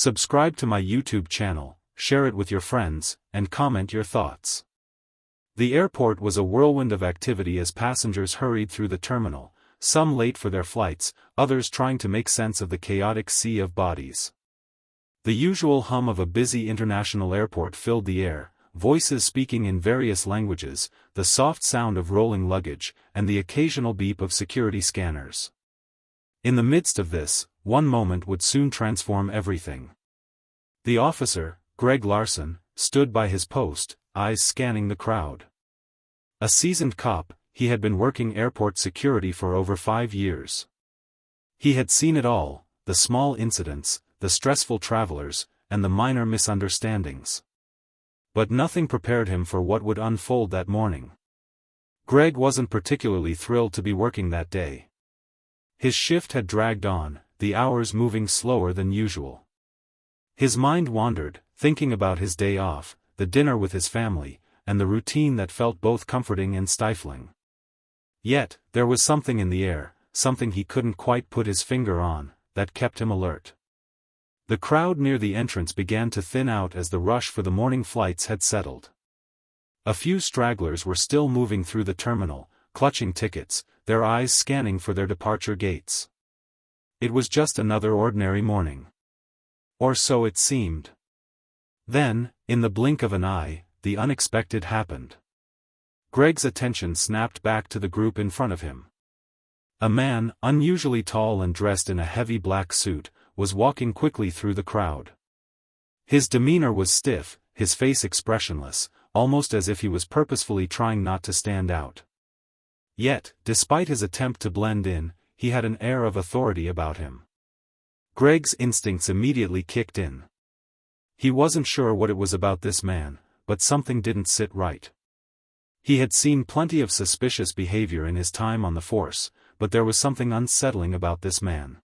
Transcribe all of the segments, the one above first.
Subscribe to my YouTube channel, share it with your friends, and comment your thoughts. The airport was a whirlwind of activity as passengers hurried through the terminal, some late for their flights, others trying to make sense of the chaotic sea of bodies. The usual hum of a busy international airport filled the air, voices speaking in various languages, the soft sound of rolling luggage, and the occasional beep of security scanners. In the midst of this, one moment would soon transform everything. The officer, Greg Larson, stood by his post, eyes scanning the crowd. A seasoned cop, he had been working airport security for over 5 years. He had seen it all, the small incidents, the stressful travelers, and the minor misunderstandings. But nothing prepared him for what would unfold that morning. Greg wasn't particularly thrilled to be working that day. His shift had dragged on, the hours moving slower than usual. His mind wandered, thinking about his day off, the dinner with his family, and the routine that felt both comforting and stifling. Yet, there was something in the air, something he couldn't quite put his finger on, that kept him alert. The crowd near the entrance began to thin out as the rush for the morning flights had settled. A few stragglers were still moving through the terminal, clutching tickets, their eyes scanning for their departure gates. It was just another ordinary morning. Or so it seemed. Then, in the blink of an eye, the unexpected happened. Greg's attention snapped back to the group in front of him. A man, unusually tall and dressed in a heavy black suit, was walking quickly through the crowd. His demeanor was stiff, his face expressionless, almost as if he was purposefully trying not to stand out. Yet, despite his attempt to blend in, he had an air of authority about him. Greg's instincts immediately kicked in. He wasn't sure what it was about this man, but something didn't sit right. He had seen plenty of suspicious behavior in his time on the force, but there was something unsettling about this man.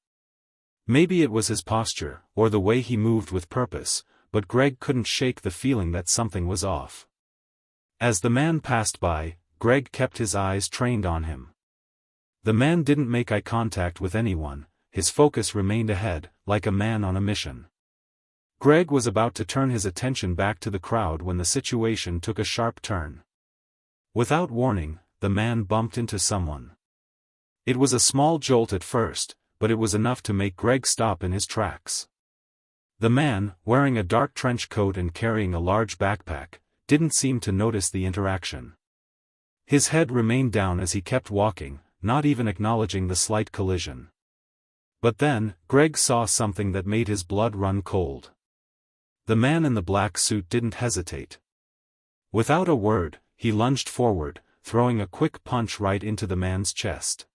Maybe it was his posture, or the way he moved with purpose, but Greg couldn't shake the feeling that something was off. As the man passed by, Greg kept his eyes trained on him. The man didn't make eye contact with anyone, his focus remained ahead, like a man on a mission. Greg was about to turn his attention back to the crowd when the situation took a sharp turn. Without warning, the man bumped into someone. It was a small jolt at first, but it was enough to make Greg stop in his tracks. The man, wearing a dark trench coat and carrying a large backpack, didn't seem to notice the interaction. His head remained down as he kept walking, not even acknowledging the slight collision. But then, Greg saw something that made his blood run cold. The man in the black suit didn't hesitate. Without a word, he lunged forward, throwing a quick punch right into the man's chest.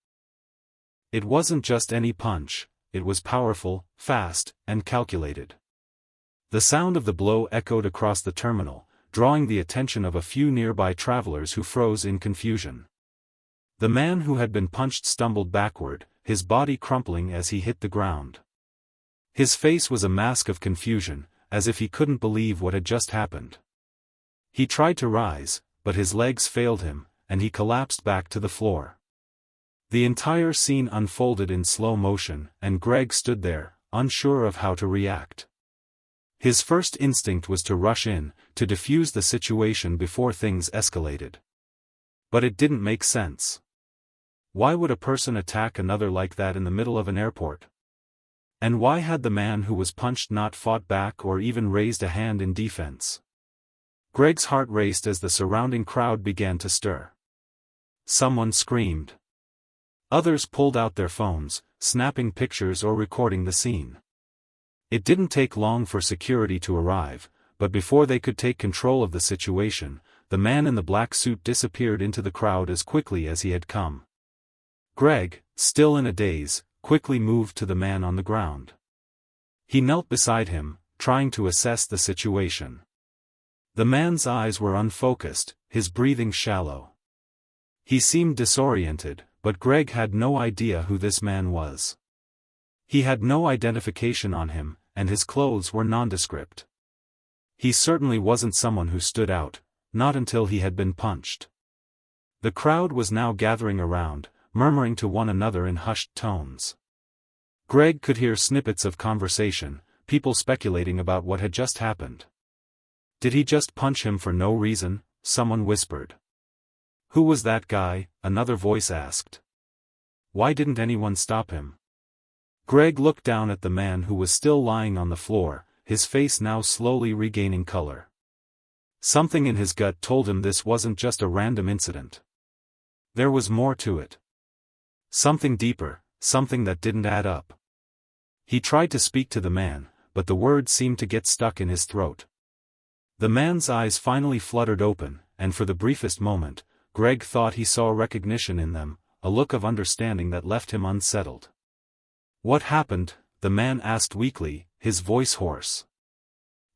It wasn't just any punch, it was powerful, fast, and calculated. The sound of the blow echoed across the terminal, drawing the attention of a few nearby travelers who froze in confusion. The man who had been punched stumbled backward, his body crumpling as he hit the ground. His face was a mask of confusion, as if he couldn't believe what had just happened. He tried to rise, but his legs failed him, and he collapsed back to the floor. The entire scene unfolded in slow motion, and Greg stood there, unsure of how to react. His first instinct was to rush in, to defuse the situation before things escalated. But it didn't make sense. Why would a person attack another like that in the middle of an airport? And why had the man who was punched not fought back or even raised a hand in defense? Greg's heart raced as the surrounding crowd began to stir. Someone screamed. Others pulled out their phones, snapping pictures or recording the scene. It didn't take long for security to arrive, but before they could take control of the situation, the man in the black suit disappeared into the crowd as quickly as he had come. Greg, still in a daze, quickly moved to the man on the ground. He knelt beside him, trying to assess the situation. The man's eyes were unfocused, his breathing shallow. He seemed disoriented, but Greg had no idea who this man was. He had no identification on him, and his clothes were nondescript. He certainly wasn't someone who stood out, not until he had been punched. The crowd was now gathering around, murmuring to one another in hushed tones. Greg could hear snippets of conversation, people speculating about what had just happened. Did he just punch him for no reason? Someone whispered. Who was that guy? Another voice asked. Why didn't anyone stop him? Greg looked down at the man who was still lying on the floor, his face now slowly regaining color. Something in his gut told him this wasn't just a random incident. There was more to it. Something deeper, something that didn't add up. He tried to speak to the man, but the words seemed to get stuck in his throat. The man's eyes finally fluttered open, and for the briefest moment, Greg thought he saw recognition in them, a look of understanding that left him unsettled. What happened? The man asked weakly, his voice hoarse.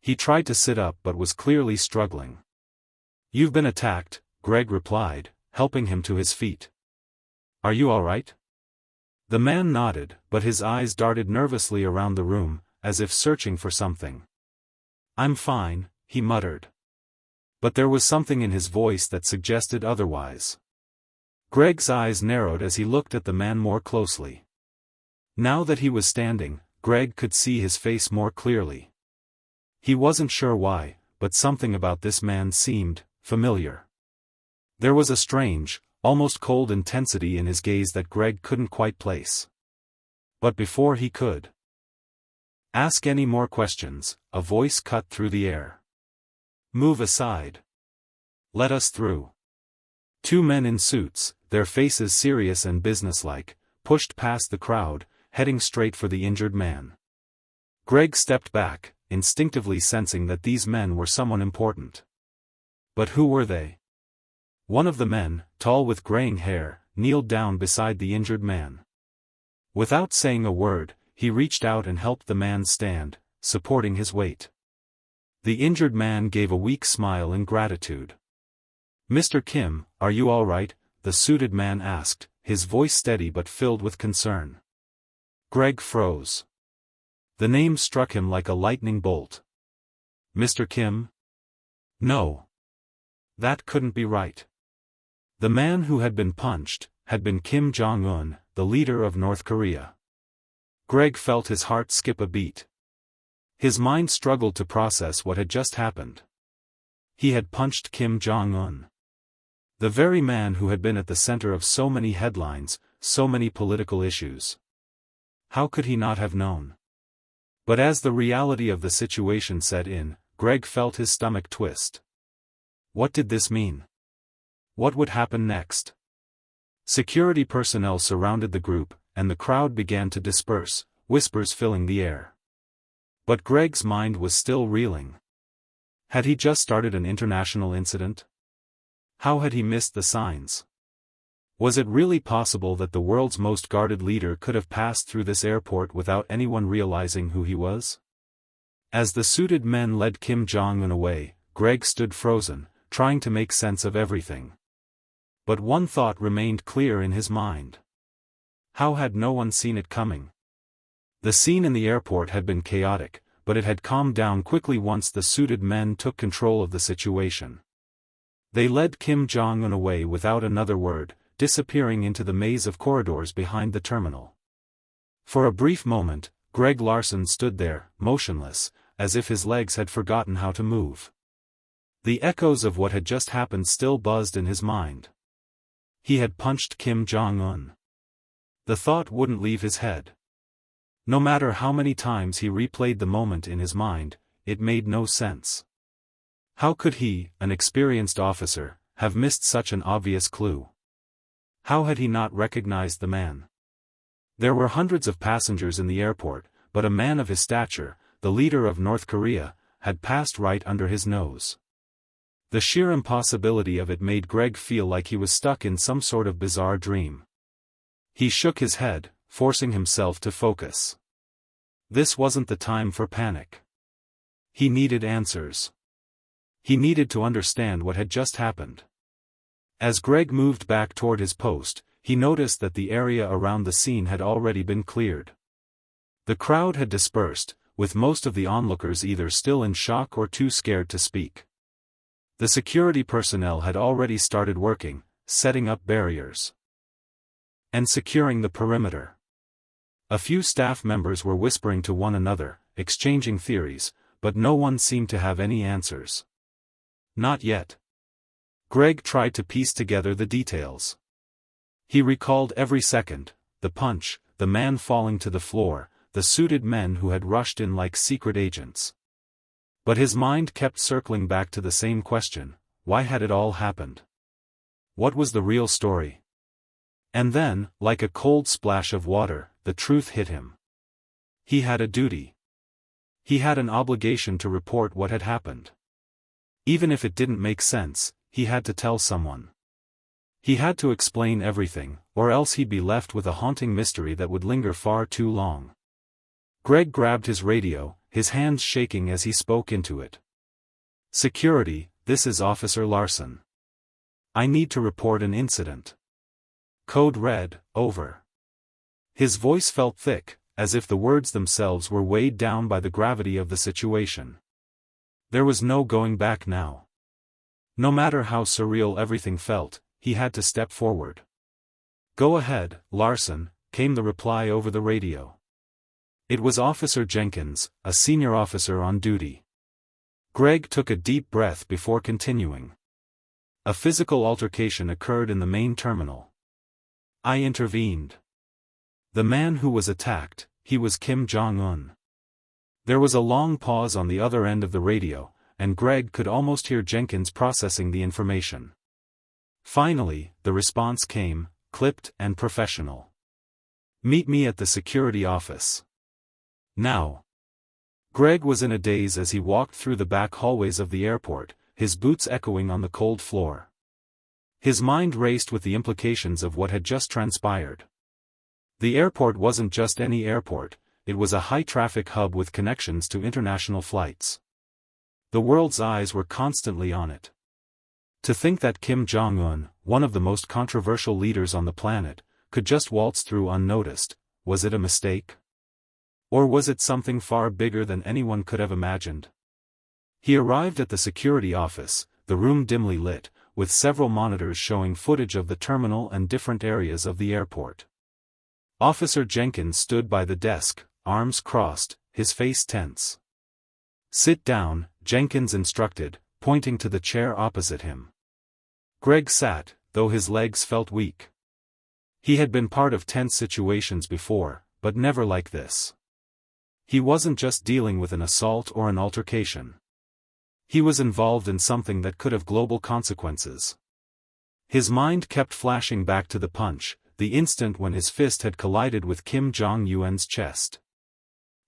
He tried to sit up but was clearly struggling. You've been attacked, Greg replied, helping him to his feet. Are you all right? The man nodded, but his eyes darted nervously around the room, as if searching for something. I'm fine, he muttered. But there was something in his voice that suggested otherwise. Greg's eyes narrowed as he looked at the man more closely. Now that he was standing, Greg could see his face more clearly. He wasn't sure why, but something about this man seemed familiar. There was a strange, almost cold intensity in his gaze that Greg couldn't quite place. But before he could ask any more questions, a voice cut through the air. Move aside. Let us through. Two men in suits, their faces serious and businesslike, pushed past the crowd, heading straight for the injured man. Greg stepped back, instinctively sensing that these men were someone important. But who were they? One of the men, tall with graying hair, kneeled down beside the injured man. Without saying a word, he reached out and helped the man stand, supporting his weight. The injured man gave a weak smile in gratitude. Mr. Kim, are you all right? The suited man asked, his voice steady but filled with concern. Greg froze. The name struck him like a lightning bolt. Mr. Kim? No. That couldn't be right. The man who had been punched had been Kim Jong Un, the leader of North Korea. Greg felt his heart skip a beat. His mind struggled to process what had just happened. He had punched Kim Jong Un. The very man who had been at the center of so many headlines, so many political issues. How could he not have known? But as the reality of the situation set in, Greg felt his stomach twist. What did this mean? What would happen next? Security personnel surrounded the group, and the crowd began to disperse, whispers filling the air. But Greg's mind was still reeling. Had he just started an international incident? How had he missed the signs? Was it really possible that the world's most guarded leader could have passed through this airport without anyone realizing who he was? As the suited men led Kim Jong Un away, Greg stood frozen, trying to make sense of everything. But one thought remained clear in his mind. How had no one seen it coming? The scene in the airport had been chaotic, but it had calmed down quickly once the suited men took control of the situation. They led Kim Jong Un away without another word, disappearing into the maze of corridors behind the terminal. For a brief moment, Greg Larson stood there, motionless, as if his legs had forgotten how to move. The echoes of what had just happened still buzzed in his mind. He had punched Kim Jong Un. The thought wouldn't leave his head. No matter how many times he replayed the moment in his mind, it made no sense. How could he, an experienced officer, have missed such an obvious clue? How had he not recognized the man? There were hundreds of passengers in the airport, but a man of his stature, the leader of North Korea, had passed right under his nose. The sheer impossibility of it made Greg feel like he was stuck in some sort of bizarre dream. He shook his head, forcing himself to focus. This wasn't the time for panic. He needed answers. He needed to understand what had just happened. As Greg moved back toward his post, he noticed that the area around the scene had already been cleared. The crowd had dispersed, with most of the onlookers either still in shock or too scared to speak. The security personnel had already started working, setting up barriers and securing the perimeter. A few staff members were whispering to one another, exchanging theories, but no one seemed to have any answers. Not yet. Greg tried to piece together the details. He recalled every second: the punch, the man falling to the floor, the suited men who had rushed in like secret agents. But his mind kept circling back to the same question: why had it all happened? What was the real story? And then, like a cold splash of water, the truth hit him. He had a duty. He had an obligation to report what had happened. Even if it didn't make sense, he had to tell someone. He had to explain everything, or else he'd be left with a haunting mystery that would linger far too long. Greg grabbed his radio, his hands shaking as he spoke into it. "Security, this is Officer Larson. I need to report an incident. Code red, over." His voice felt thick, as if the words themselves were weighed down by the gravity of the situation. There was no going back now. No matter how surreal everything felt, he had to step forward. "Go ahead, Larson," came the reply over the radio. It was Officer Jenkins, a senior officer on duty. Greg took a deep breath before continuing. "A physical altercation occurred in the main terminal. I intervened. The man who was attacked, he was Kim Jong Un." There was a long pause on the other end of the radio, and Greg could almost hear Jenkins processing the information. Finally, the response came, clipped and professional. "Meet me at the security office. Now." Greg was in a daze as he walked through the back hallways of the airport, his boots echoing on the cold floor. His mind raced with the implications of what had just transpired. The airport wasn't just any airport, it was a high-traffic hub with connections to international flights. The world's eyes were constantly on it. To think that Kim Jong Un, one of the most controversial leaders on the planet, could just waltz through unnoticed, was it a mistake? Or was it something far bigger than anyone could have imagined? He arrived at the security office, the room dimly lit, with several monitors showing footage of the terminal and different areas of the airport. Officer Jenkins stood by the desk, arms crossed, his face tense. "Sit down," Jenkins instructed, pointing to the chair opposite him. Greg sat, though his legs felt weak. He had been part of tense situations before, but never like this. He wasn't just dealing with an assault or an altercation. He was involved in something that could have global consequences. His mind kept flashing back to the punch, the instant when his fist had collided with Kim Jong Un's chest.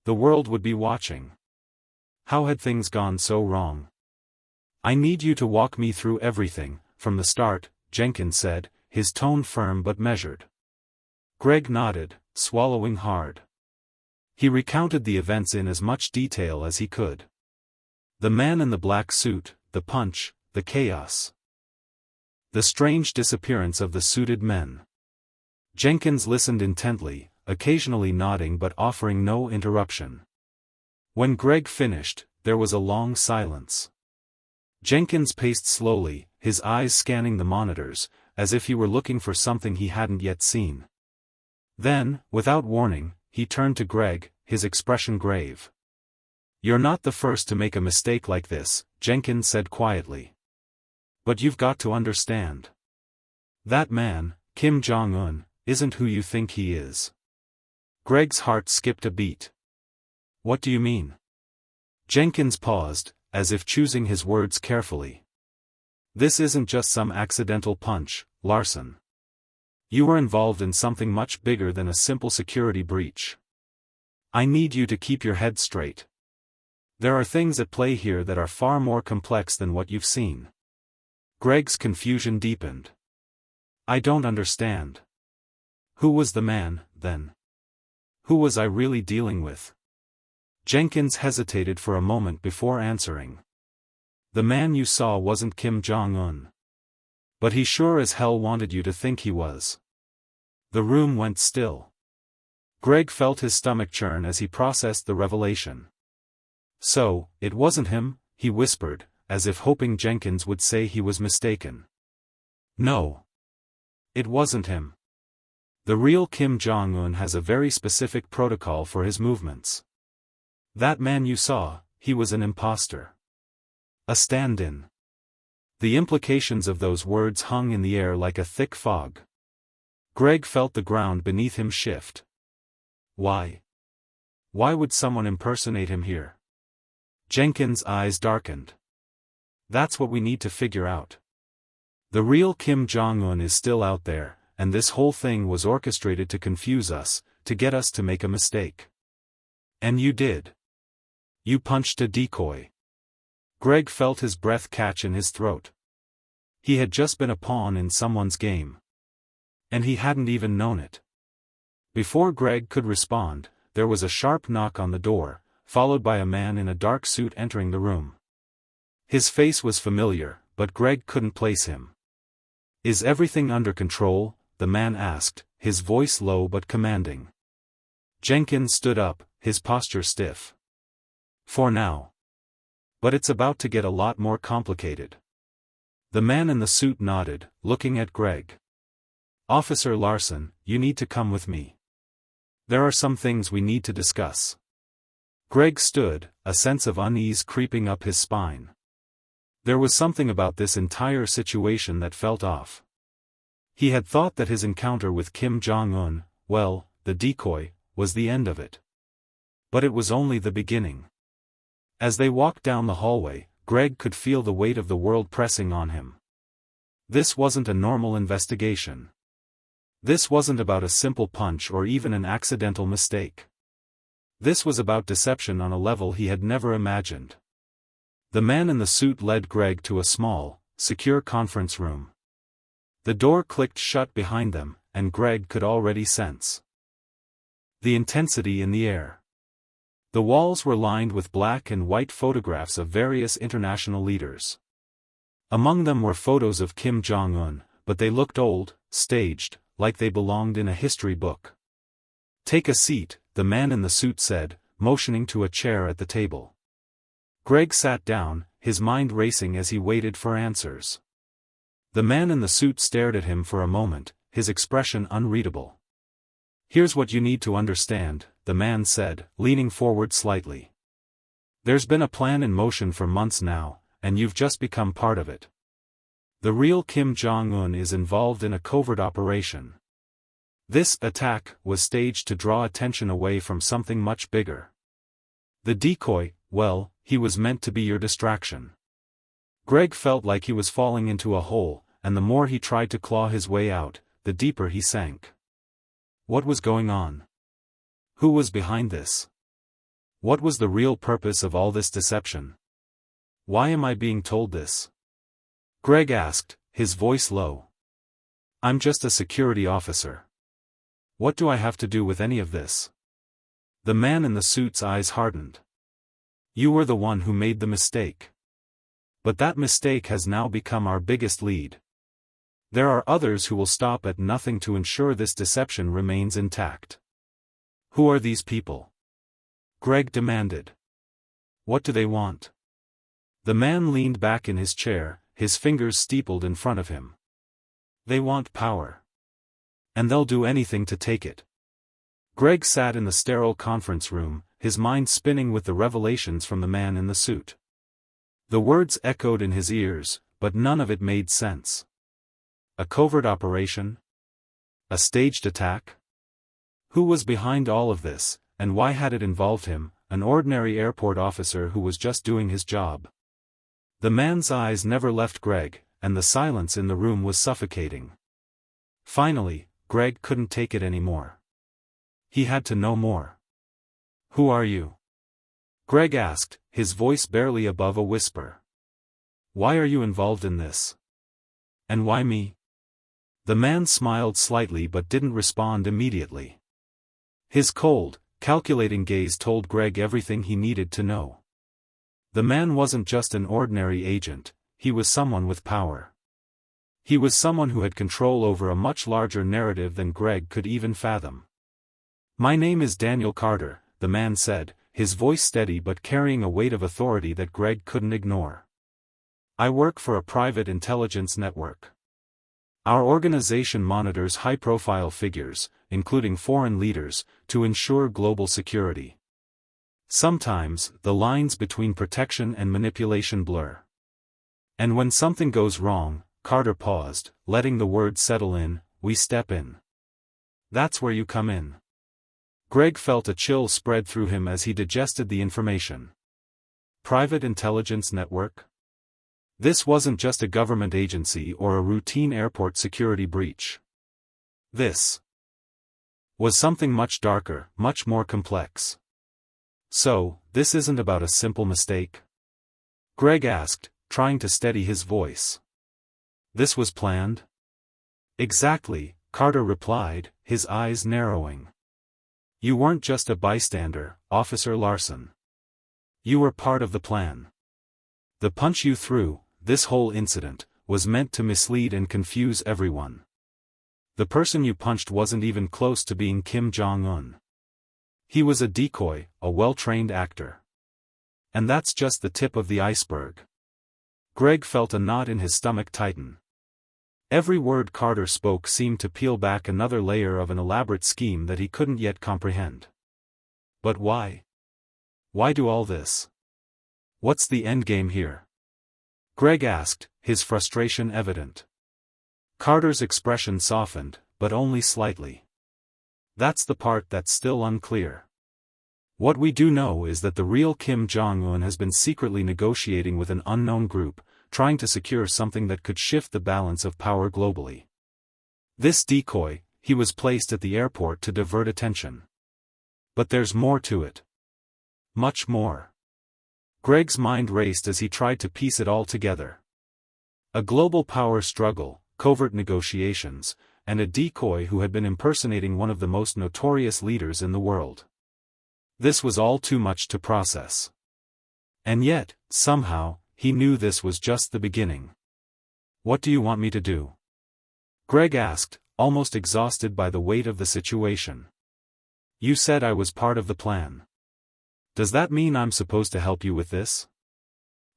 The world would be watching. How had things gone so wrong? "I need you to walk me through everything, from the start," Jenkins said, his tone firm but measured. Greg nodded, swallowing hard. He recounted the events in as much detail as he could. The man in the black suit, the punch, the chaos. The strange disappearance of the suited men. Jenkins listened intently, occasionally nodding but offering no interruption. When Greg finished, there was a long silence. Jenkins paced slowly, his eyes scanning the monitors, as if he were looking for something he hadn't yet seen. Then, without warning, he turned to Greg, his expression grave. "You're not the first to make a mistake like this," Jenkins said quietly. "But you've got to understand. That man, Kim Jong Un, isn't who you think he is." Greg's heart skipped a beat. "What do you mean?" Jenkins paused, as if choosing his words carefully. "This isn't just some accidental punch, Larson. You were involved in something much bigger than a simple security breach. I need you to keep your head straight. There are things at play here that are far more complex than what you've seen." Greg's confusion deepened. "I don't understand. Who was the man, then? Who was I really dealing with?" Jenkins hesitated for a moment before answering. "The man you saw wasn't Kim Jong Un. But he sure as hell wanted you to think he was." The room went still. Greg felt his stomach churn as he processed the revelation. "So, it wasn't him," he whispered, as if hoping Jenkins would say he was mistaken. "No. It wasn't him. The real Kim Jong Un has a very specific protocol for his movements. That man you saw, he was an imposter. A stand-in. The implications of those words hung in the air like a thick fog. Greg felt the ground beneath him shift. Why? Why would someone impersonate him here? Jenkins' eyes darkened. That's what we need to figure out. The real Kim Jong Un is still out there, and this whole thing was orchestrated to confuse us, to get us to make a mistake. And you did. You punched a decoy. Greg felt his breath catch in his throat. He had just been a pawn in someone's game. And he hadn't even known it. Before Greg could respond, there was a sharp knock on the door, followed by a man in a dark suit entering the room. His face was familiar, but Greg couldn't place him. Is everything under control? The man asked, his voice low but commanding. Jenkins stood up, his posture stiff. For now. But it's about to get a lot more complicated. The man in the suit nodded, looking at Greg. Officer Larson, you need to come with me. There are some things we need to discuss. Greg stood, a sense of unease creeping up his spine. There was something about this entire situation that felt off. He had thought that his encounter with Kim Jong Un, well, the decoy, was the end of it. But it was only the beginning. As they walked down the hallway, Greg could feel the weight of the world pressing on him. This wasn't a normal investigation. This wasn't about a simple punch or even an accidental mistake. This was about deception on a level he had never imagined. The man in the suit led Greg to a small, secure conference room. The door clicked shut behind them, and Greg could already sense the intensity in the air. The walls were lined with black and white photographs of various international leaders. Among them were photos of Kim Jong Un, but they looked old, staged, like they belonged in a history book. Take a seat, the man in the suit said, motioning to a chair at the table. Greg sat down, his mind racing as he waited for answers. The man in the suit stared at him for a moment, his expression unreadable. Here's what you need to understand, the man said, leaning forward slightly. There's been a plan in motion for months now, and you've just become part of it. The real Kim Jong Un is involved in a covert operation. This attack was staged to draw attention away from something much bigger. The decoy, well, he was meant to be your distraction. Greg felt like he was falling into a hole, and the more he tried to claw his way out, the deeper he sank. What was going on? Who was behind this? What was the real purpose of all this deception? Why am I being told this? Greg asked, his voice low. I'm just a security officer. What do I have to do with any of this? The man in the suit's eyes hardened. You were the one who made the mistake. But that mistake has now become our biggest lead. There are others who will stop at nothing to ensure this deception remains intact. Who are these people? Greg demanded. What do they want? The man leaned back in his chair, his fingers steepled in front of him. They want power. And they'll do anything to take it. Greg sat in the sterile conference room, his mind spinning with the revelations from the man in the suit. The words echoed in his ears, but none of it made sense. A covert operation? A staged attack? Who was behind all of this, and why had it involved him, an ordinary airport officer who was just doing his job? The man's eyes never left Greg, and the silence in the room was suffocating. Finally, Greg couldn't take it anymore. He had to know more. Who are you? Greg asked, his voice barely above a whisper. Why are you involved in this? And why me? The man smiled slightly but didn't respond immediately. His cold, calculating gaze told Greg everything he needed to know. The man wasn't just an ordinary agent, he was someone with power. He was someone who had control over a much larger narrative than Greg could even fathom. My name is Daniel Carter, the man said, his voice steady but carrying a weight of authority that Greg couldn't ignore. I work for a private intelligence network. Our organization monitors high-profile figures, including foreign leaders, to ensure global security. Sometimes, the lines between protection and manipulation blur. And when something goes wrong, Carter paused, letting the words settle in, we step in. That's where you come in. Greg felt a chill spread through him as he digested the information. Private intelligence network? This wasn't just a government agency or a routine airport security breach. This was something much darker, much more complex. So, this isn't about a simple mistake? Greg asked, trying to steady his voice. This was planned? Exactly, Carter replied, his eyes narrowing. You weren't just a bystander, Officer Larson. You were part of the plan. The punch you threw, this whole incident, was meant to mislead and confuse everyone. The person you punched wasn't even close to being Kim Jong Un. He was a decoy, a well-trained actor. And that's just the tip of the iceberg. Greg felt a knot in his stomach tighten. Every word Carter spoke seemed to peel back another layer of an elaborate scheme that he couldn't yet comprehend. But why? Why do all this? What's the endgame here? Greg asked, his frustration evident. Carter's expression softened, but only slightly. That's the part that's still unclear. What we do know is that the real Kim Jong Un has been secretly negotiating with an unknown group, trying to secure something that could shift the balance of power globally. This decoy, he was placed at the airport to divert attention. But there's more to it. Much more. Greg's mind raced as he tried to piece it all together. A global power struggle, covert negotiations, and a decoy who had been impersonating one of the most notorious leaders in the world. This was all too much to process. And yet, somehow, he knew this was just the beginning. What do you want me to do? Greg asked, almost exhausted by the weight of the situation. You said I was part of the plan. Does that mean I'm supposed to help you with this?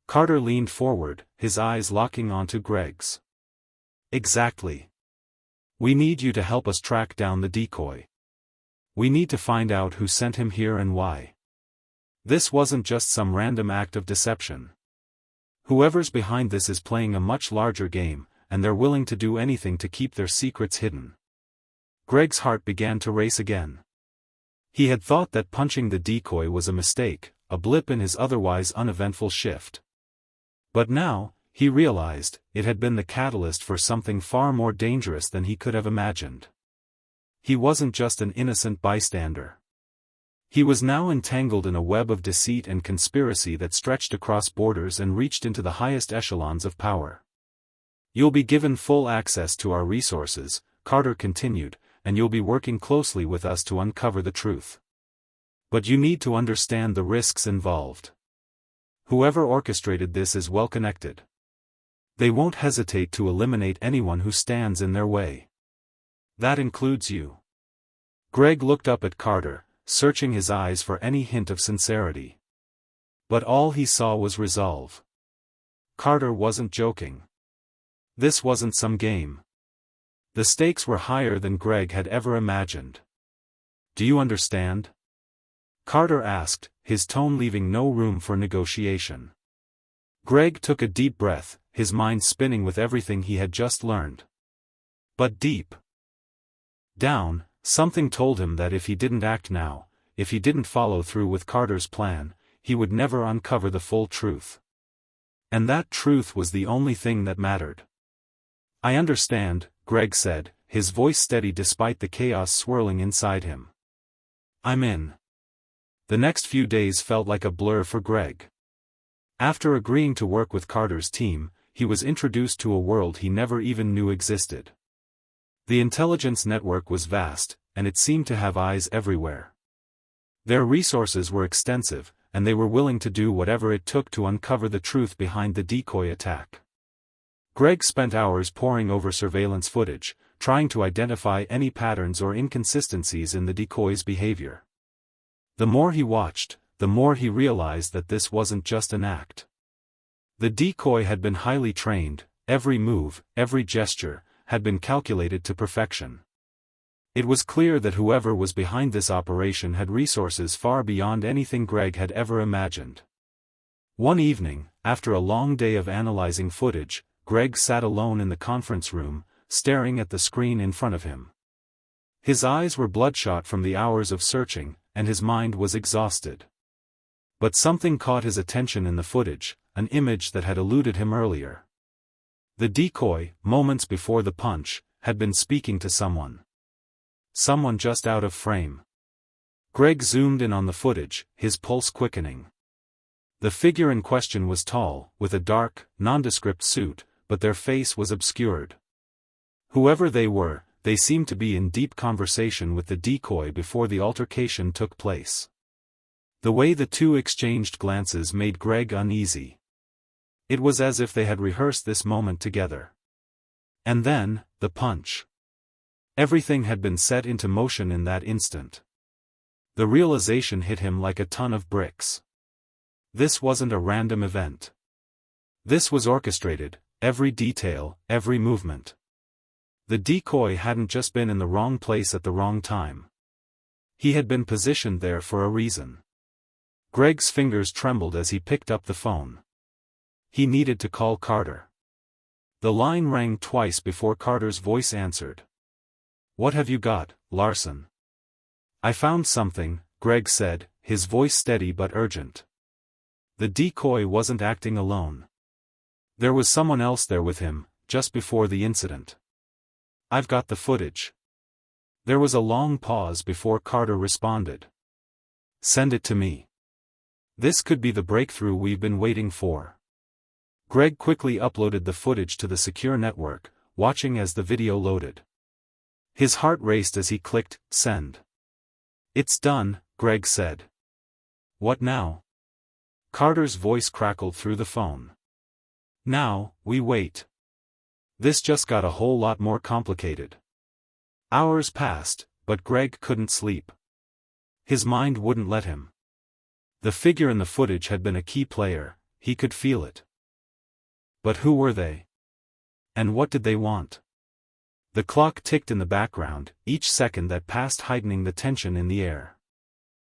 Carter leaned forward, his eyes locking onto Greg's. Exactly. We need you to help us track down the decoy. We need to find out who sent him here and why. This wasn't just some random act of deception. Whoever's behind this is playing a much larger game, and they're willing to do anything to keep their secrets hidden. Greg's heart began to race again. He had thought that punching the decoy was a mistake, a blip in his otherwise uneventful shift. But now, he realized, it had been the catalyst for something far more dangerous than he could have imagined. He wasn't just an innocent bystander. He was now entangled in a web of deceit and conspiracy that stretched across borders and reached into the highest echelons of power. You'll be given full access to our resources, Carter continued, and you'll be working closely with us to uncover the truth. But you need to understand the risks involved. Whoever orchestrated this is well connected. They won't hesitate to eliminate anyone who stands in their way. That includes you. Greg looked up at Carter, searching his eyes for any hint of sincerity. But all he saw was resolve. Carter wasn't joking. This wasn't some game. The stakes were higher than Greg had ever imagined. Do you understand? Carter asked, his tone leaving no room for negotiation. Greg took a deep breath, his mind spinning with everything he had just learned. But deep down, something told him that if he didn't act now, if he didn't follow through with Carter's plan, he would never uncover the full truth. And that truth was the only thing that mattered. I understand, Greg said, his voice steady despite the chaos swirling inside him. I'm in. The next few days felt like a blur for Greg. After agreeing to work with Carter's team, he was introduced to a world he never even knew existed. The intelligence network was vast, and it seemed to have eyes everywhere. Their resources were extensive, and they were willing to do whatever it took to uncover the truth behind the decoy attack. Greg spent hours poring over surveillance footage, trying to identify any patterns or inconsistencies in the decoy's behavior. The more he watched, the more he realized that this wasn't just an act. The decoy had been highly trained, every move, every gesture, had been calculated to perfection. It was clear that whoever was behind this operation had resources far beyond anything Greg had ever imagined. One evening, after a long day of analyzing footage, Greg sat alone in the conference room, staring at the screen in front of him. His eyes were bloodshot from the hours of searching, and his mind was exhausted. But something caught his attention in the footage, an image that had eluded him earlier. The decoy, moments before the punch, had been speaking to someone. Someone just out of frame. Greg zoomed in on the footage, his pulse quickening. The figure in question was tall, with a dark, nondescript suit, but their face was obscured. Whoever they were, they seemed to be in deep conversation with the decoy before the altercation took place. The way the two exchanged glances made Greg uneasy. It was as if they had rehearsed this moment together. And then, the punch. Everything had been set into motion in that instant. The realization hit him like a ton of bricks. This wasn't a random event. This was orchestrated, every detail, every movement. The decoy hadn't just been in the wrong place at the wrong time. He had been positioned there for a reason. Greg's fingers trembled as he picked up the phone. He needed to call Carter. The line rang twice before Carter's voice answered. "What have you got, Larson?" "I found something," Greg said, his voice steady but urgent. The decoy wasn't acting alone. There was someone else there with him, just before the incident. "I've got the footage." There was a long pause before Carter responded. "Send it to me. This could be the breakthrough we've been waiting for." Greg quickly uploaded the footage to the secure network, watching as the video loaded. His heart raced as he clicked send. "It's done," Greg said. "What now?" Carter's voice crackled through the phone. "Now, we wait. This just got a whole lot more complicated." Hours passed, but Greg couldn't sleep. His mind wouldn't let him. The figure in the footage had been a key player, he could feel it. But who were they? And what did they want? The clock ticked in the background, each second that passed heightening the tension in the air.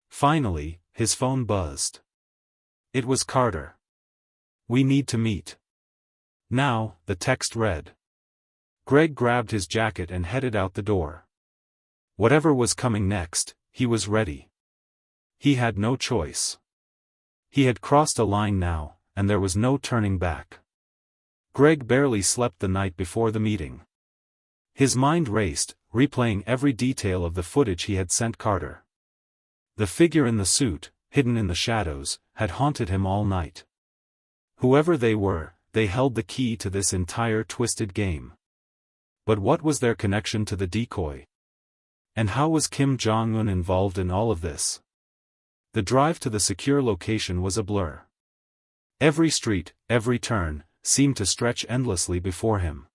Finally, his phone buzzed. It was Carter. "We need to meet now," the text read. Greg grabbed his jacket and headed out the door. Whatever was coming next, he was ready. He had no choice. He had crossed a line now, and there was no turning back. Greg barely slept the night before the meeting. His mind raced, replaying every detail of the footage he had sent Carter. The figure in the suit, hidden in the shadows, had haunted him all night. Whoever they were, they held the key to this entire twisted game. But what was their connection to the decoy? And how was Kim Jong Un involved in all of this? The drive to the secure location was a blur. Every street, every turn, seemed to stretch endlessly before him.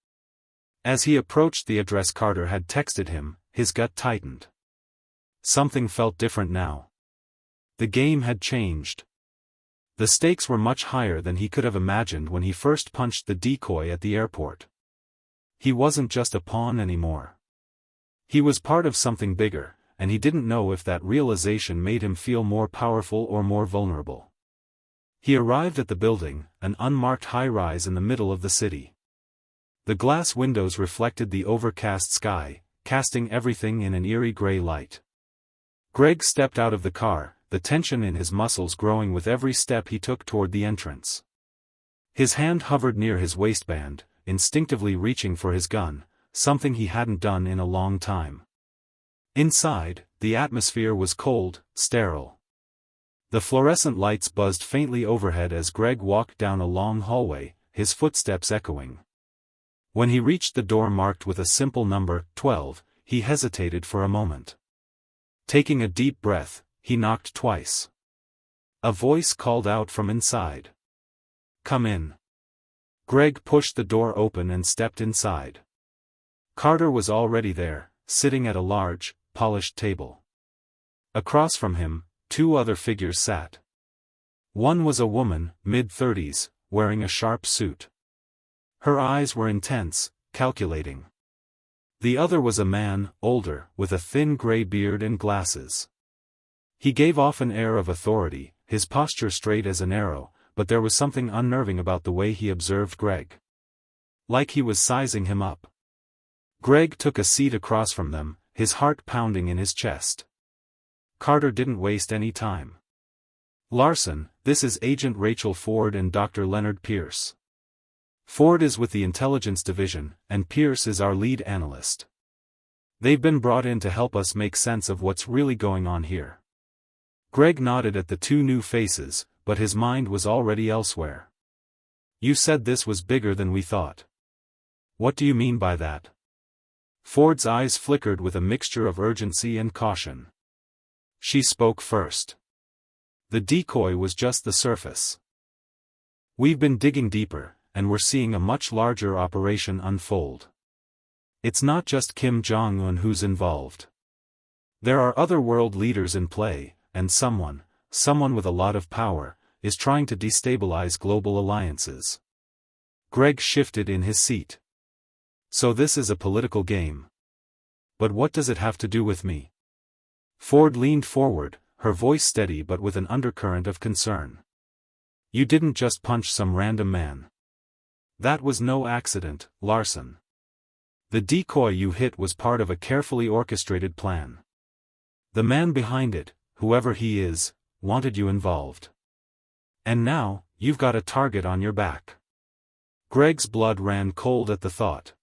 As he approached the address Carter had texted him, his gut tightened. Something felt different now. The game had changed. The stakes were much higher than he could have imagined when he first punched the decoy at the airport. He wasn't just a pawn anymore. He was part of something bigger, and he didn't know if that realization made him feel more powerful or more vulnerable. He arrived at the building, an unmarked high-rise in the middle of the city. The glass windows reflected the overcast sky, casting everything in an eerie gray light. Greg stepped out of the car, the tension in his muscles growing with every step he took toward the entrance. His hand hovered near his waistband, instinctively reaching for his gun, something he hadn't done in a long time. Inside, the atmosphere was cold, sterile. The fluorescent lights buzzed faintly overhead as Greg walked down a long hallway, his footsteps echoing. When he reached the door marked with a simple number, 12, he hesitated for a moment. Taking a deep breath, he knocked twice. A voice called out from inside. "Come in." Greg pushed the door open and stepped inside. Carter was already there, sitting at a large, polished table. Across from him, two other figures sat. One was a woman, mid-30s, wearing a sharp suit. Her eyes were intense, calculating. The other was a man, older, with a thin gray beard and glasses. He gave off an air of authority, his posture straight as an arrow, but there was something unnerving about the way he observed Greg. Like he was sizing him up. Greg took a seat across from them, his heart pounding in his chest. Carter didn't waste any time. "Larson, this is Agent Rachel Ford and Dr. Leonard Pierce. Ford is with the Intelligence Division, and Pierce is our lead analyst. They've been brought in to help us make sense of what's really going on here." Greg nodded at the two new faces, but his mind was already elsewhere. "You said this was bigger than we thought. What do you mean by that?" Ford's eyes flickered with a mixture of urgency and caution. She spoke first. "The decoy was just the surface. We've been digging deeper, and we're seeing a much larger operation unfold. It's not just Kim Jong Un who's involved. There are other world leaders in play, and someone with a lot of power, is trying to destabilize global alliances." Greg shifted in his seat. "So this is a political game. But what does it have to do with me?" Ford leaned forward, her voice steady but with an undercurrent of concern. "You didn't just punch some random man. That was no accident, Larson. The decoy you hit was part of a carefully orchestrated plan. The man behind it, whoever he is, wanted you involved. And now, you've got a target on your back." Greg's blood ran cold at the thought.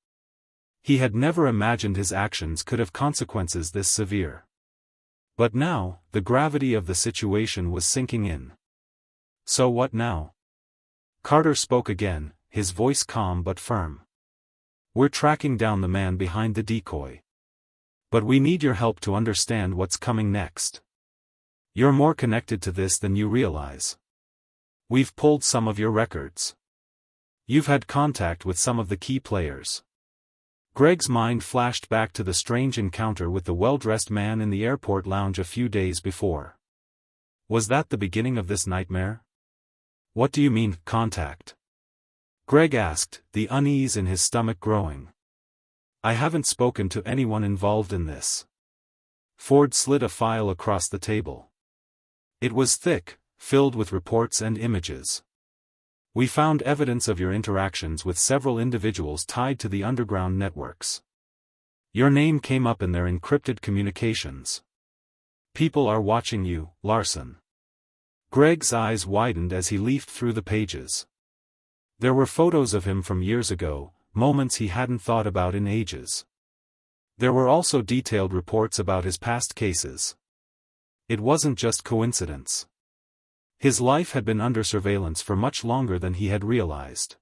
He had never imagined his actions could have consequences this severe. But now, the gravity of the situation was sinking in. "So what now?" Carter spoke again, his voice calm but firm. "We're tracking down the man behind the decoy. But we need your help to understand what's coming next. You're more connected to this than you realize. We've pulled some of your records. You've had contact with some of the key players." Greg's mind flashed back to the strange encounter with the well-dressed man in the airport lounge a few days before. Was that the beginning of this nightmare? "What do you mean, contact?" Greg asked, the unease in his stomach growing. "I haven't spoken to anyone involved in this." Ford slid a file across the table. It was thick, filled with reports and images. "We found evidence of your interactions with several individuals tied to the underground networks. Your name came up in their encrypted communications. People are watching you, Larson." Greg's eyes widened as he leafed through the pages. There were photos of him from years ago, moments he hadn't thought about in ages. There were also detailed reports about his past cases. It wasn't just coincidence. His life had been under surveillance for much longer than he had realized.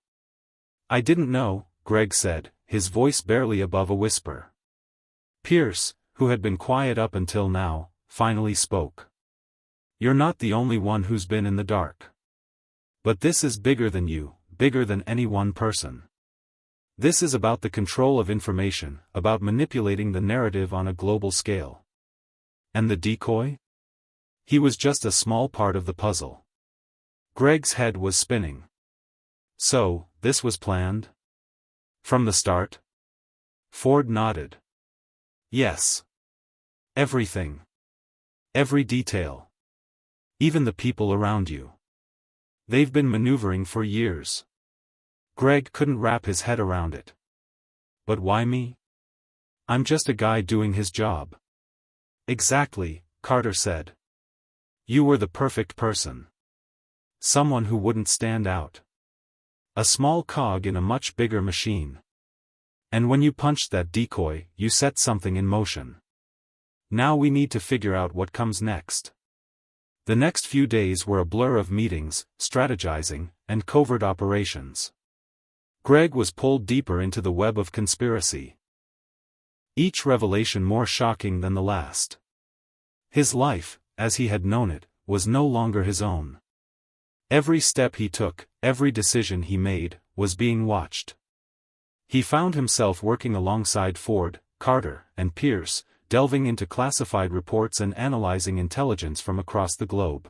"I didn't know," Greg said, his voice barely above a whisper. Pierce, who had been quiet up until now, finally spoke. "You're not the only one who's been in the dark. But this is bigger than you, bigger than any one person. This is about the control of information, about manipulating the narrative on a global scale. And the decoy? He was just a small part of the puzzle." Greg's head was spinning. "So, this was planned? From the start?" Ford nodded. "Yes. Everything. Every detail. Even the people around you. They've been maneuvering for years." Greg couldn't wrap his head around it. "But why me? I'm just a guy doing his job." "Exactly," Carter said. "You were the perfect person. Someone who wouldn't stand out. A small cog in a much bigger machine. And when you punched that decoy, you set something in motion. Now we need to figure out what comes next." The next few days were a blur of meetings, strategizing, and covert operations. Greg was pulled deeper into the web of conspiracy. Each revelation more shocking than the last. His life, as he had known it, was no longer his own. Every step he took, every decision he made, was being watched. He found himself working alongside Ford, Carter, and Pierce, delving into classified reports and analyzing intelligence from across the globe.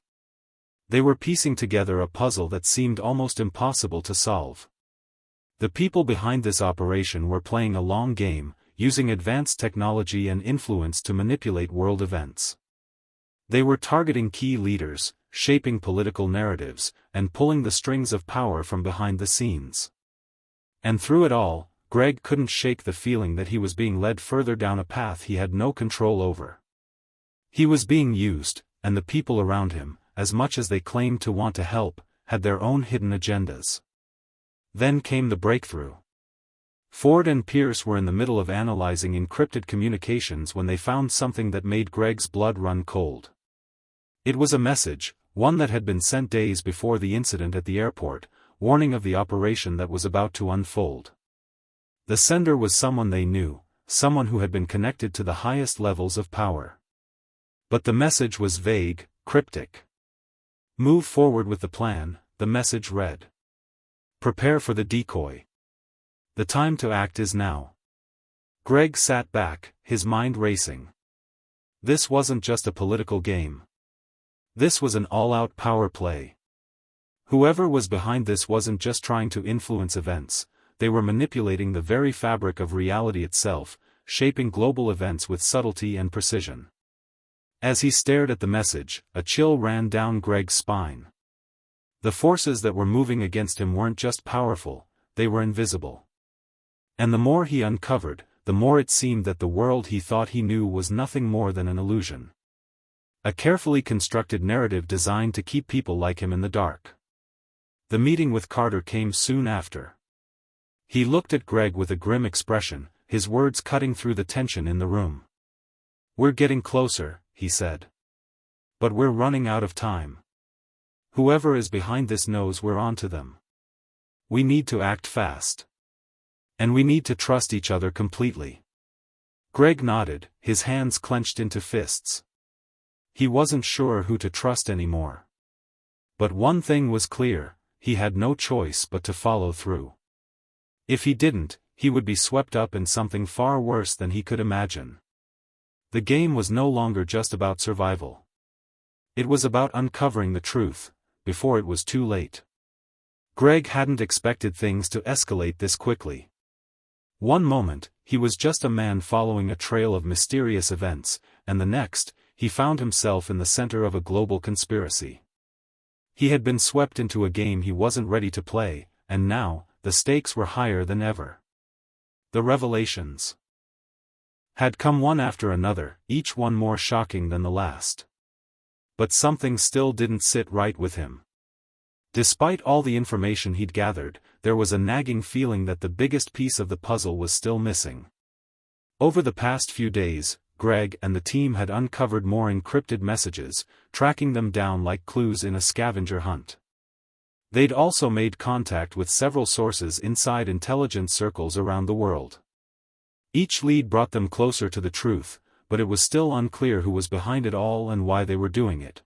They were piecing together a puzzle that seemed almost impossible to solve. The people behind this operation were playing a long game, using advanced technology and influence to manipulate world events. They were targeting key leaders, shaping political narratives, and pulling the strings of power from behind the scenes. And through it all, Greg couldn't shake the feeling that he was being led further down a path he had no control over. He was being used, and the people around him, as much as they claimed to want to help, had their own hidden agendas. Then came the breakthrough. Ford and Pierce were in the middle of analyzing encrypted communications when they found something that made Greg's blood run cold. It was a message, one that had been sent days before the incident at the airport, warning of the operation that was about to unfold. The sender was someone they knew, someone who had been connected to the highest levels of power. But the message was vague, cryptic. "Move forward with the plan," the message read. "Prepare for the decoy. The time to act is now." Greg sat back, his mind racing. This wasn't just a political game. This was an all-out power play. Whoever was behind this wasn't just trying to influence events, they were manipulating the very fabric of reality itself, shaping global events with subtlety and precision. As he stared at the message, a chill ran down Greg's spine. The forces that were moving against him weren't just powerful, they were invisible. And the more he uncovered, the more it seemed that the world he thought he knew was nothing more than an illusion. A carefully constructed narrative designed to keep people like him in the dark. The meeting with Carter came soon after. He looked at Greg with a grim expression, his words cutting through the tension in the room. "We're getting closer," he said. "But we're running out of time. Whoever is behind this knows we're onto them. We need to act fast. And we need to trust each other completely." Greg nodded, his hands clenched into fists. He wasn't sure who to trust anymore. But one thing was clear, he had no choice but to follow through. If he didn't, he would be swept up in something far worse than he could imagine. The game was no longer just about survival. It was about uncovering the truth, before it was too late. Greg hadn't expected things to escalate this quickly. One moment, he was just a man following a trail of mysterious events, and the next, he found himself in the center of a global conspiracy. He had been swept into a game he wasn't ready to play, and now, the stakes were higher than ever. The revelations had come one after another, each one more shocking than the last. But something still didn't sit right with him. Despite all the information he'd gathered, there was a nagging feeling that the biggest piece of the puzzle was still missing. Over the past few days, Greg and the team had uncovered more encrypted messages, tracking them down like clues in a scavenger hunt. They'd also made contact with several sources inside intelligence circles around the world. Each lead brought them closer to the truth, but it was still unclear who was behind it all and why they were doing it.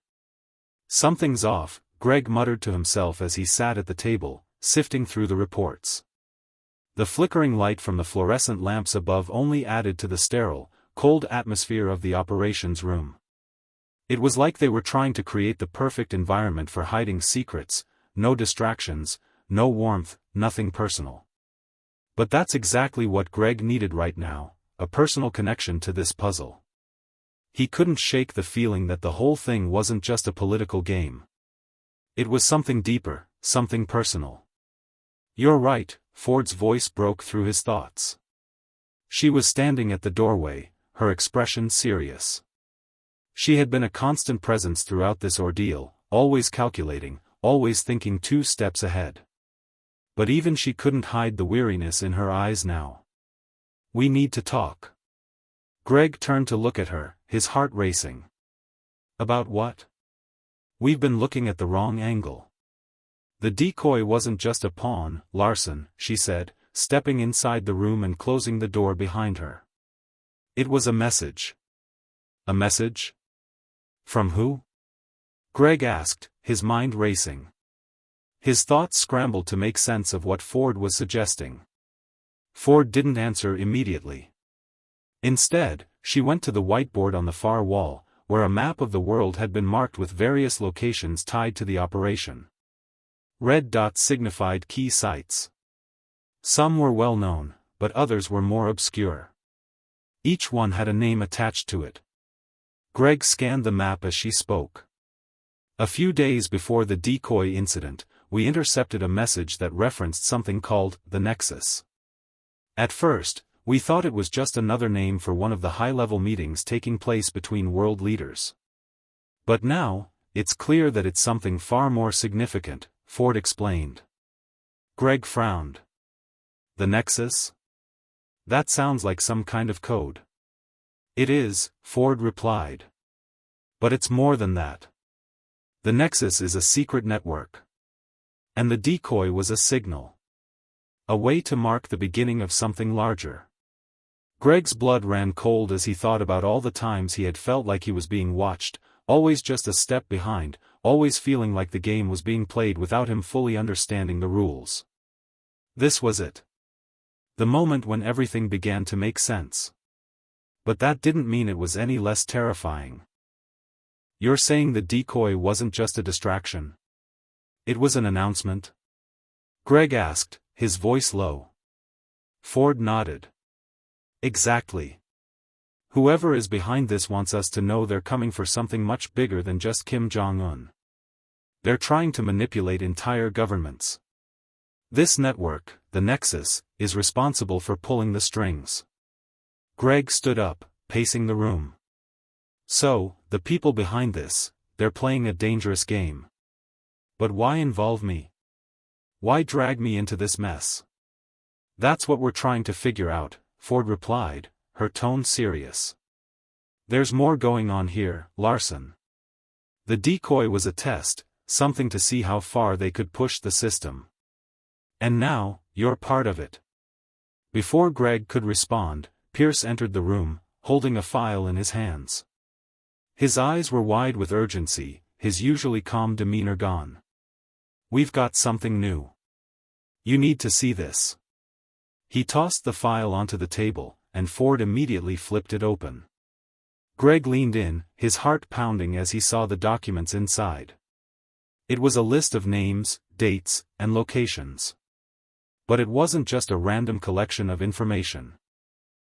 "Something's off," Greg muttered to himself as he sat at the table, sifting through the reports. The flickering light from the fluorescent lamps above only added to the sterile, cold atmosphere of the operations room. It was like they were trying to create the perfect environment for hiding secrets, no distractions, no warmth, nothing personal. But that's exactly what Greg needed right now, a personal connection to this puzzle. He couldn't shake the feeling that the whole thing wasn't just a political game. It was something deeper, something personal. "You're right," Ford's voice broke through his thoughts. She was standing at the doorway, her expression serious. She had been a constant presence throughout this ordeal, always calculating, always thinking 2 steps ahead. But even she couldn't hide the weariness in her eyes now. "We need to talk." Greg turned to look at her, his heart racing. "About what?" "We've been looking at the wrong angle." "The decoy wasn't just a pawn, Larson," she said, stepping inside the room and closing the door behind her. "It was a message." "A message? From who?" Greg asked, his mind racing. His thoughts scrambled to make sense of what Ford was suggesting. Ford didn't answer immediately. Instead, she went to the whiteboard on the far wall, where a map of the world had been marked with various locations tied to the operation. Red dots signified key sites. Some were well known, but others were more obscure. Each one had a name attached to it. Greg scanned the map as she spoke. A few days before the decoy incident, we intercepted a message that referenced something called the Nexus. At first, we thought it was just another name for one of the high-level meetings taking place between world leaders. But now, it's clear that it's something far more significant, Ford explained. Greg frowned. The Nexus? That sounds like some kind of code. It is, Ford replied. But it's more than that. The Nexus is a secret network. And the decoy was a signal. A way to mark the beginning of something larger. Greg's blood ran cold as he thought about all the times he had felt like he was being watched, always just a step behind, always feeling like the game was being played without him fully understanding the rules. This was it. The moment when everything began to make sense. But that didn't mean it was any less terrifying. You're saying the decoy wasn't just a distraction? It was an announcement? Greg asked, his voice low. Ford nodded. Exactly. Whoever is behind this wants us to know they're coming for something much bigger than just Kim Jong Un. They're trying to manipulate entire governments. This network, the Nexus, is responsible for pulling the strings. Greg stood up, pacing the room. So, the people behind this, they're playing a dangerous game. But why involve me? Why drag me into this mess? That's what we're trying to figure out, Ford replied, her tone serious. There's more going on here, Larson. The decoy was a test, something to see how far they could push the system. And now, you're part of it. Before Greg could respond, Pierce entered the room, holding a file in his hands. His eyes were wide with urgency, his usually calm demeanor gone. We've got something new. You need to see this. He tossed the file onto the table, and Ford immediately flipped it open. Greg leaned in, his heart pounding as he saw the documents inside. It was a list of names, dates, and locations. But it wasn't just a random collection of information.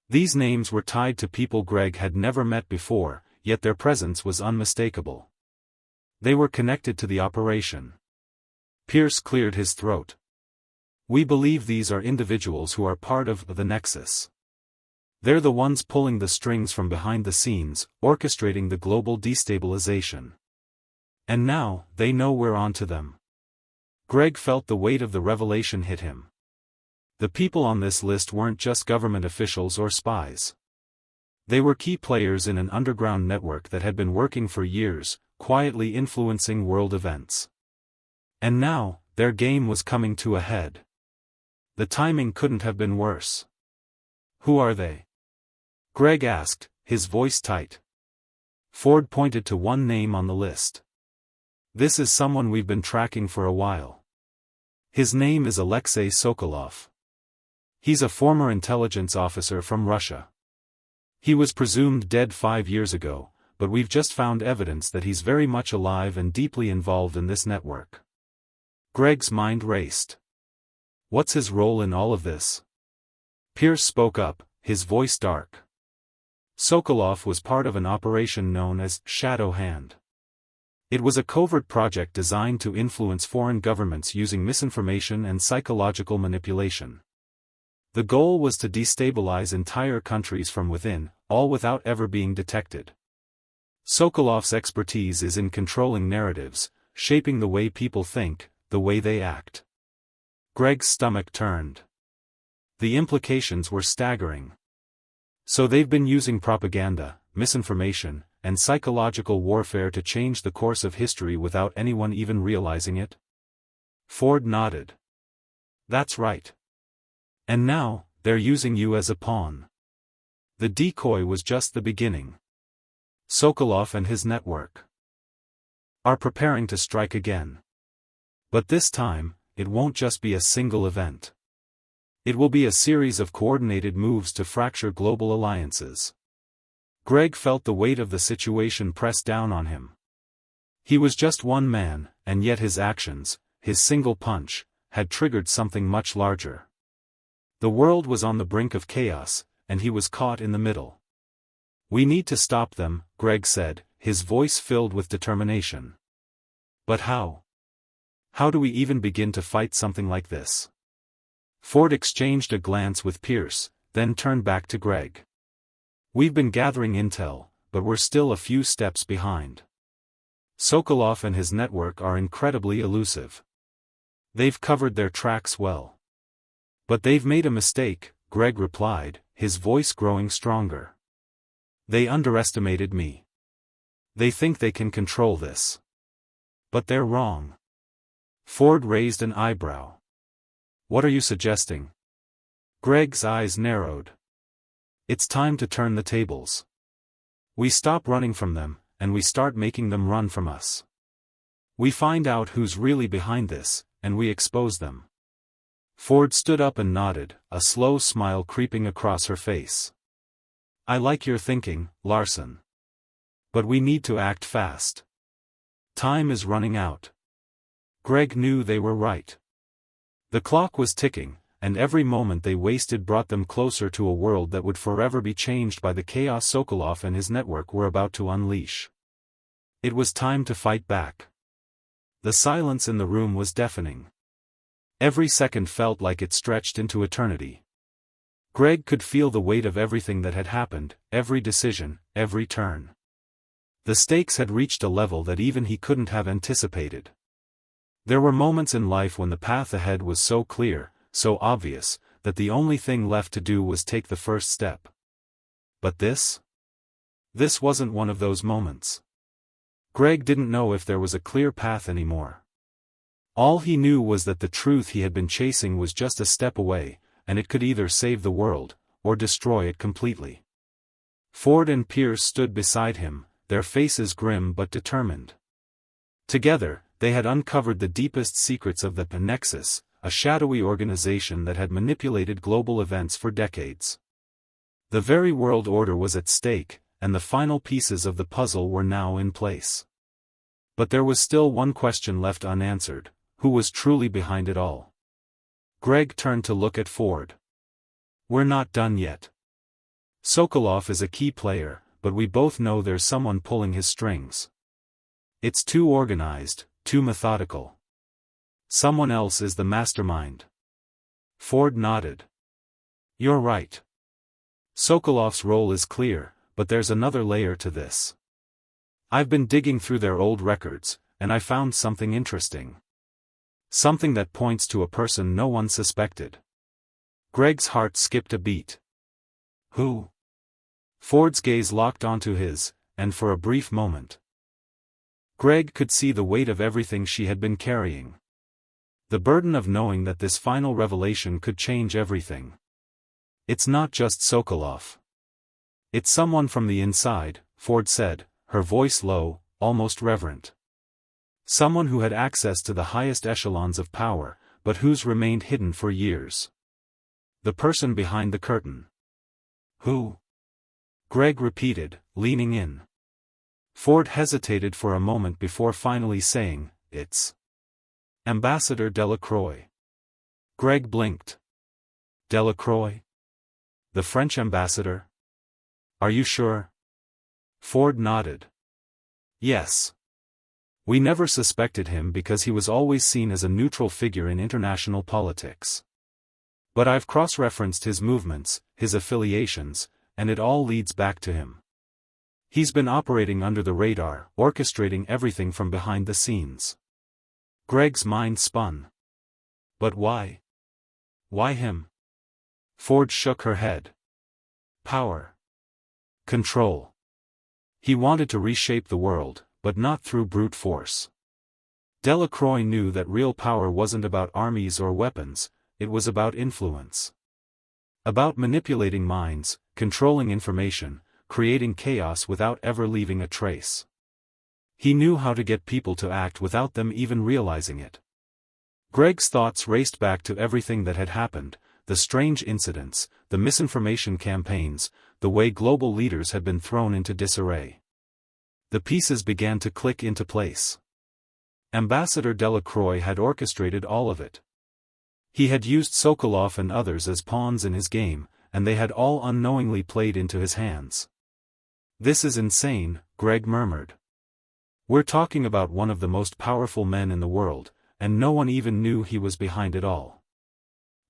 These names were tied to people Greg had never met before, yet their presence was unmistakable. They were connected to the operation. Pierce cleared his throat. We believe these are individuals who are part of the Nexus. They're the ones pulling the strings from behind the scenes, orchestrating the global destabilization. And now, they know we're onto them. Greg felt the weight of the revelation hit him. The people on this list weren't just government officials or spies. They were key players in an underground network that had been working for years, quietly influencing world events. And now, their game was coming to a head. The timing couldn't have been worse. Who are they? Greg asked, his voice tight. Ford pointed to one name on the list. This is someone we've been tracking for a while. His name is Alexei Sokolov. He's a former intelligence officer from Russia. He was presumed dead 5 years ago, but we've just found evidence that he's very much alive and deeply involved in this network. Greg's mind raced. What's his role in all of this? Pierce spoke up, his voice dark. Sokolov was part of an operation known as Shadow Hand. It was a covert project designed to influence foreign governments using misinformation and psychological manipulation. The goal was to destabilize entire countries from within, all without ever being detected. Sokolov's expertise is in controlling narratives, shaping the way people think, the way they act. Greg's stomach turned. The implications were staggering. So they've been using propaganda, misinformation, and psychological warfare to change the course of history without anyone even realizing it? Ford nodded. That's right. And now, they're using you as a pawn. The decoy was just the beginning. Sokolov and his network are preparing to strike again. But this time, it won't just be a single event. It will be a series of coordinated moves to fracture global alliances. Greg felt the weight of the situation press down on him. He was just one man, and yet his actions, his single punch, had triggered something much larger. The world was on the brink of chaos, and he was caught in the middle. "We need to stop them," Greg said, his voice filled with determination. "But how? How do we even begin to fight something like this?" Ford exchanged a glance with Pierce, then turned back to Greg. "We've been gathering intel, but we're still a few steps behind. Sokolov and his network are incredibly elusive. They've covered their tracks well. But they've made a mistake," Greg replied, his voice growing stronger. "They underestimated me. They think they can control this. But they're wrong." Ford raised an eyebrow. "What are you suggesting?" Greg's eyes narrowed. "It's time to turn the tables. We stop running from them, and we start making them run from us. We find out who's really behind this, and we expose them." Ford stood up and nodded, a slow smile creeping across her face. "I like your thinking, Larson. But we need to act fast. Time is running out." Greg knew they were right. The clock was ticking, and every moment they wasted brought them closer to a world that would forever be changed by the chaos Sokolov and his network were about to unleash. It was time to fight back. The silence in the room was deafening. Every second felt like it stretched into eternity. Greg could feel the weight of everything that had happened, every decision, every turn. The stakes had reached a level that even he couldn't have anticipated. There were moments in life when the path ahead was so clear, so obvious, that the only thing left to do was take the first step. But this? This wasn't one of those moments. Greg didn't know if there was a clear path anymore. All he knew was that the truth he had been chasing was just a step away, and it could either save the world, or destroy it completely. Ford and Pierce stood beside him, their faces grim but determined. Together, they had uncovered the deepest secrets of the Nexus, a shadowy organization that had manipulated global events for decades. The very world order was at stake, and the final pieces of the puzzle were now in place. But there was still one question left unanswered: who was truly behind it all? Greg turned to look at Ford. "We're not done yet. Sokolov is a key player, but we both know there's someone pulling his strings. It's too organized, too methodical. Someone else is the mastermind." Ford nodded. "You're right. Sokolov's role is clear, but there's another layer to this. I've been digging through their old records, and I found something interesting. Something that points to a person no one suspected." Greg's heart skipped a beat. "Who?" Ford's gaze locked onto his, and for a brief moment, Greg could see the weight of everything she had been carrying. The burden of knowing that this final revelation could change everything. "It's not just Sokolov. It's someone from the inside," Ford said, her voice low, almost reverent. "Someone who had access to the highest echelons of power, but who's remained hidden for years. The person behind the curtain." "Who?" Greg repeated, leaning in. Ford hesitated for a moment before finally saying, "It's Ambassador Delacroix." Greg blinked. "Delacroix? The French ambassador? Are you sure?" Ford nodded. "Yes. We never suspected him because he was always seen as a neutral figure in international politics. But I've cross-referenced his movements, his affiliations, and it all leads back to him. He's been operating under the radar, orchestrating everything from behind the scenes." Greg's mind spun. "But why? Why him?" Ford shook her head. "Power. Control. He wanted to reshape the world, but not through brute force. Delacroix knew that real power wasn't about armies or weapons, it was about influence. About manipulating minds, controlling information, creating chaos without ever leaving a trace. He knew how to get people to act without them even realizing it." Greg's thoughts raced back to everything that had happened, the strange incidents, the misinformation campaigns, the way global leaders had been thrown into disarray. The pieces began to click into place. Ambassador Delacroix had orchestrated all of it. He had used Sokolov and others as pawns in his game, and they had all unknowingly played into his hands. "This is insane," Greg murmured. "We're talking about one of the most powerful men in the world, and no one even knew he was behind it all."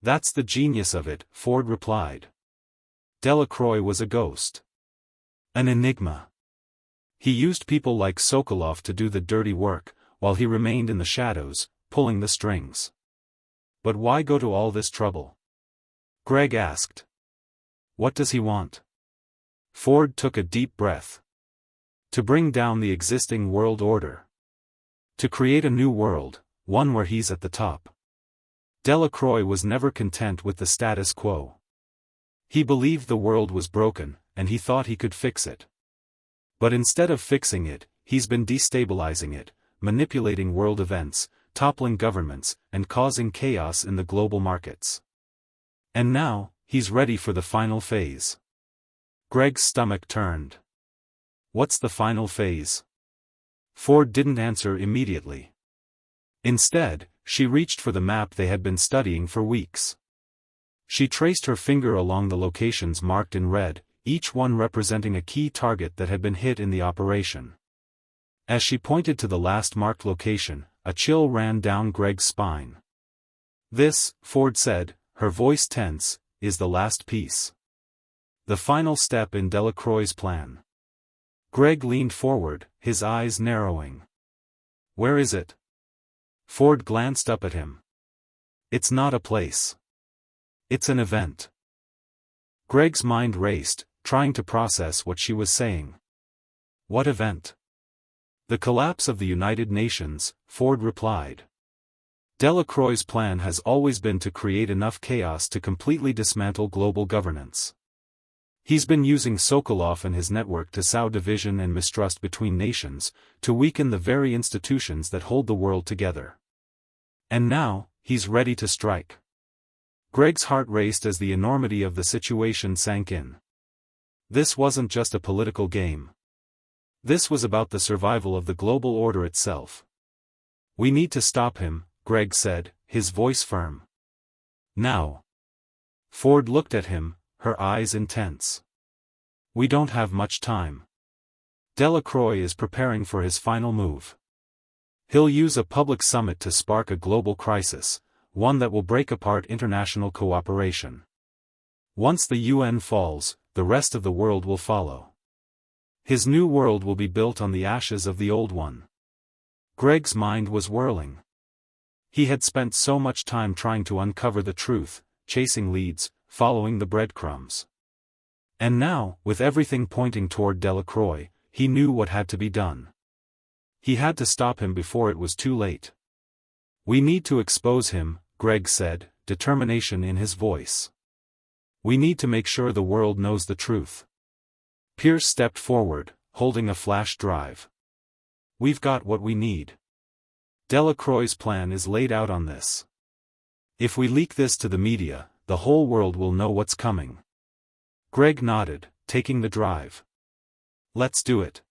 "That's the genius of it," Ford replied. Delacroix was a ghost. An enigma. He used people like Sokolov to do the dirty work, while he remained in the shadows, pulling the strings. "But why go to all this trouble?" Greg asked. "What does he want?" Ford took a deep breath. "To bring down the existing world order. To create a new world, one where he's at the top." Delacroix was never content with the status quo. He believed the world was broken, and he thought he could fix it. But instead of fixing it, he's been destabilizing it, manipulating world events, toppling governments, and causing chaos in the global markets. And now, he's ready for the final phase. Greg's stomach turned. "What's the final phase?" Ford didn't answer immediately. Instead, she reached for the map they had been studying for weeks. She traced her finger along the locations marked in red, each one representing a key target that had been hit in the operation. As she pointed to the last marked location, a chill ran down Greg's spine. "This," Ford said, her voice tense, "is the last piece. The final step in Delacroix's plan." Greg leaned forward, his eyes narrowing. "Where is it?" Ford glanced up at him. "It's not a place. It's an event." Greg's mind raced, trying to process what she was saying. "What event?" "The collapse of the United Nations," Ford replied. Delacroix's plan has always been to create enough chaos to completely dismantle global governance. He's been using Sokolov and his network to sow division and mistrust between nations, to weaken the very institutions that hold the world together. And now, he's ready to strike. Greg's heart raced as the enormity of the situation sank in. This wasn't just a political game. This was about the survival of the global order itself. "We need to stop him," Greg said, his voice firm. "Now." Ford looked at him, her eyes intense. "We don't have much time. Delacroix is preparing for his final move. He'll use a public summit to spark a global crisis, one that will break apart international cooperation. Once the UN falls, the rest of the world will follow. His new world will be built on the ashes of the old one." Greg's mind was whirling. He had spent so much time trying to uncover the truth, chasing leads, following the breadcrumbs. And now, with everything pointing toward Delacroix, he knew what had to be done. He had to stop him before it was too late. "We need to expose him," Greg said, determination in his voice. "We need to make sure the world knows the truth." Pierce stepped forward, holding a flash drive. "We've got what we need. Delacroix's plan is laid out on this. If we leak this to the media, the whole world will know what's coming." Greg nodded, taking the drive. "Let's do it."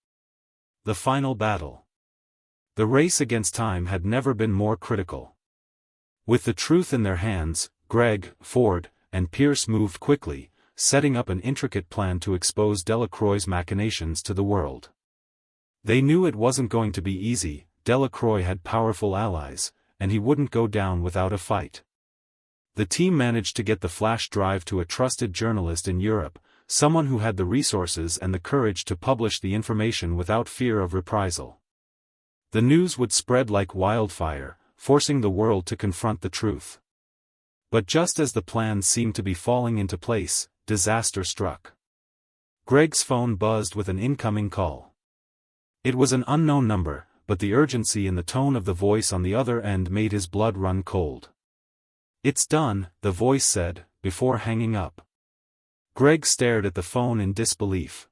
The final battle. The race against time had never been more critical. With the truth in their hands, Greg, Ford, and Pierce moved quickly, setting up an intricate plan to expose Delacroix's machinations to the world. They knew it wasn't going to be easy. Delacroix had powerful allies, and he wouldn't go down without a fight. The team managed to get the flash drive to a trusted journalist in Europe, someone who had the resources and the courage to publish the information without fear of reprisal. The news would spread like wildfire, forcing the world to confront the truth. But just as the plan seemed to be falling into place, disaster struck. Greg's phone buzzed with an incoming call. It was an unknown number, but the urgency in the tone of the voice on the other end made his blood run cold. "It's done," the voice said, before hanging up. Greg stared at the phone in disbelief.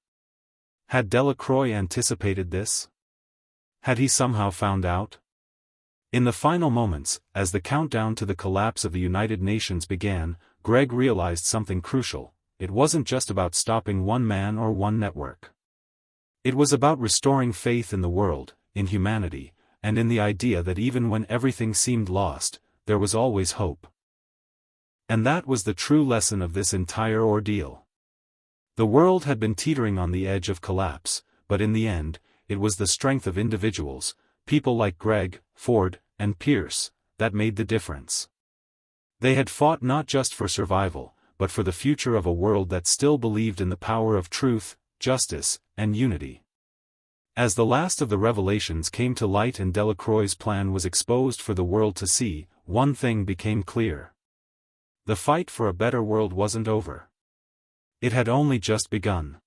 Had Delacroix anticipated this? Had he somehow found out? In the final moments, as the countdown to the collapse of the United Nations began, Greg realized something crucial. It wasn't just about stopping one man or one network. It was about restoring faith in the world, in humanity, and in the idea that even when everything seemed lost, there was always hope. And that was the true lesson of this entire ordeal. The world had been teetering on the edge of collapse, but in the end, it was the strength of individuals, people like Gregg, Ford, and Pierce, that made the difference. They had fought not just for survival, but for the future of a world that still believed in the power of truth, justice, and unity. As the last of the revelations came to light and Delacroix's plan was exposed for the world to see, one thing became clear. The fight for a better world wasn't over. It had only just begun.